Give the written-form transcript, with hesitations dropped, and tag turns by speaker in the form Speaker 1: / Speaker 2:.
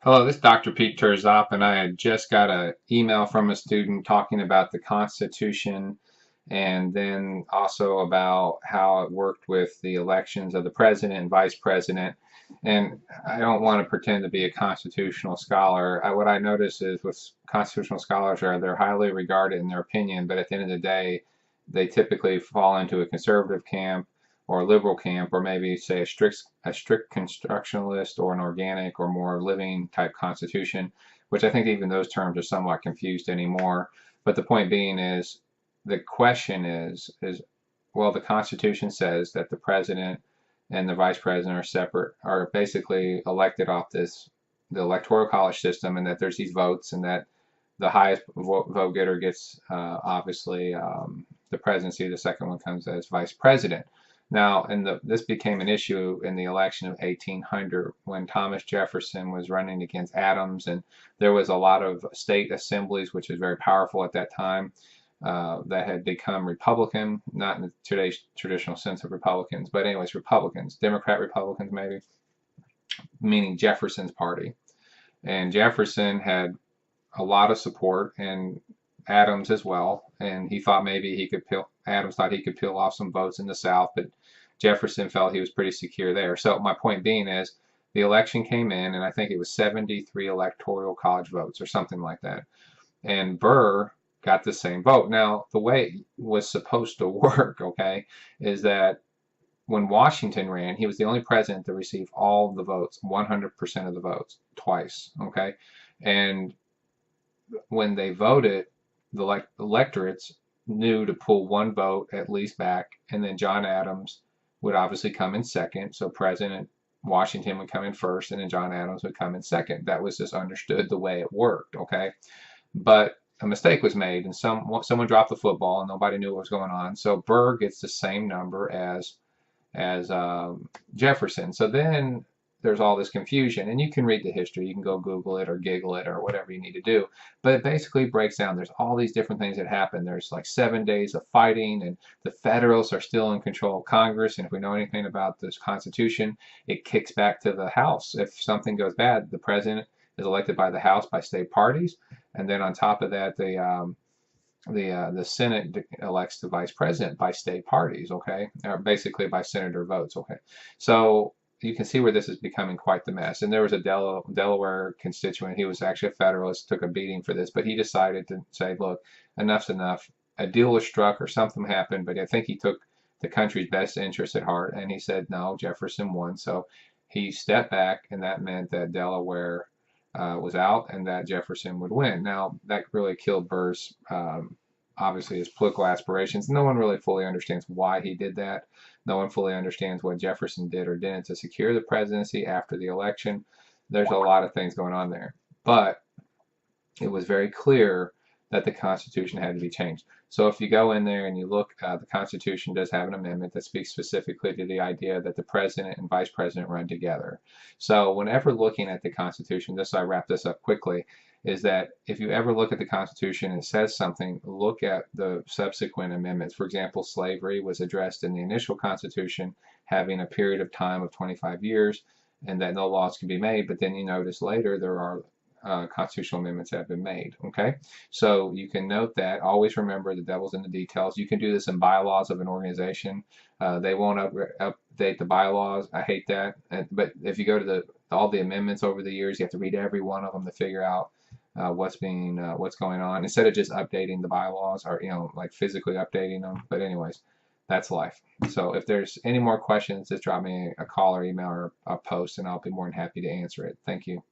Speaker 1: Hello, this is Dr. Pete Turzop, and I had just got an email from a student talking about the Constitution and then also about how it worked with the elections of the president and vice president. And I don't want to pretend to be a constitutional scholar. What I notice is with constitutional scholars are they're highly regarded in their opinion, but at the end of the day, they typically fall into a conservative camp or a liberal camp, or maybe say a strict constructionalist or an organic or more living type constitution, which I think even those terms are somewhat confused anymore. But the point being is, the question is well, the Constitution says that the president and the vice president are basically elected off the electoral college system, and that there's these votes, and that the highest vote getter gets obviously the presidency. The second one comes as vice president. Now, this became an issue in the election of 1800 when Thomas Jefferson was running against Adams, and there was a lot of state assemblies, which was very powerful at that time, that had become Republican, not in today's traditional sense of Republicans, but anyways, Republicans, Democrat Republicans maybe, meaning Jefferson's party. And Jefferson had a lot of support, and Adams as well. And he thought maybe Adams thought he could peel off some votes in the South, but Jefferson felt he was pretty secure there. So my point being is, the election came in, and I think it was 73 electoral college votes or something like that. And Burr got the same vote. Now, the way it was supposed to work, okay, is that when Washington ran, he was the only president to receive all the votes, 100% of the votes, twice, okay? And when they voted, the electorates knew to pull one vote at least back, and then John Adams would obviously come in second. So President Washington would come in first, and then John Adams would come in second. That was just understood the way it worked, okay? But a mistake was made, and someone dropped the football, and nobody knew what was going on. So Burr gets the same number as Jefferson. So then there's all this confusion, and you can read the history. You can go Google it or Giggle it or whatever you need to do. But it basically breaks down. There's all these different things that happen. There's like 7 days of fighting, and the Federalists are still in control of Congress. And if we know anything about this Constitution, it kicks back to the House. If something goes bad, the president is elected by the House by state parties, and then on top of that, the Senate elects the vice president by state parties, okay, or basically by senator votes, okay. So you can see where this is becoming quite the mess. And there was a Delaware constituent. He was actually a Federalist, took a beating for this, but he decided to say, look, enough's enough. A deal was struck or something happened, but I think he took the country's best interest at heart, and he said, no, Jefferson won. So he stepped back, and that meant that Delaware was out, and that Jefferson would win. Now, that really killed Burr's, obviously, his political aspirations. No one really fully understands why he did that. No one fully understands what Jefferson did or didn't to secure the presidency after the election. There's a lot of things going on there. But it was very clear that the Constitution had to be changed. So if you go in there and you look, the Constitution does have an amendment that speaks specifically to the idea that the president and vice president run together. So whenever looking at the Constitution, just so I wrap this up quickly, is that if you ever look at the Constitution and it says something, look at the subsequent amendments. For example, slavery was addressed in the initial Constitution, having a period of time of 25 years, and that no laws can be made. But then you notice later there are constitutional amendments that have been made. Okay, so you can note that. Always remember the devil's in the details. You can do this in bylaws of an organization. They won't update the bylaws. I hate that. But if you go to all the amendments over the years, you have to read every one of them to figure out what's going on, instead of just updating the bylaws, or like physically updating them. But anyways, that's life. So if there's any more questions, just drop me a call or email or a post, and I'll be more than happy to answer it. Thank you.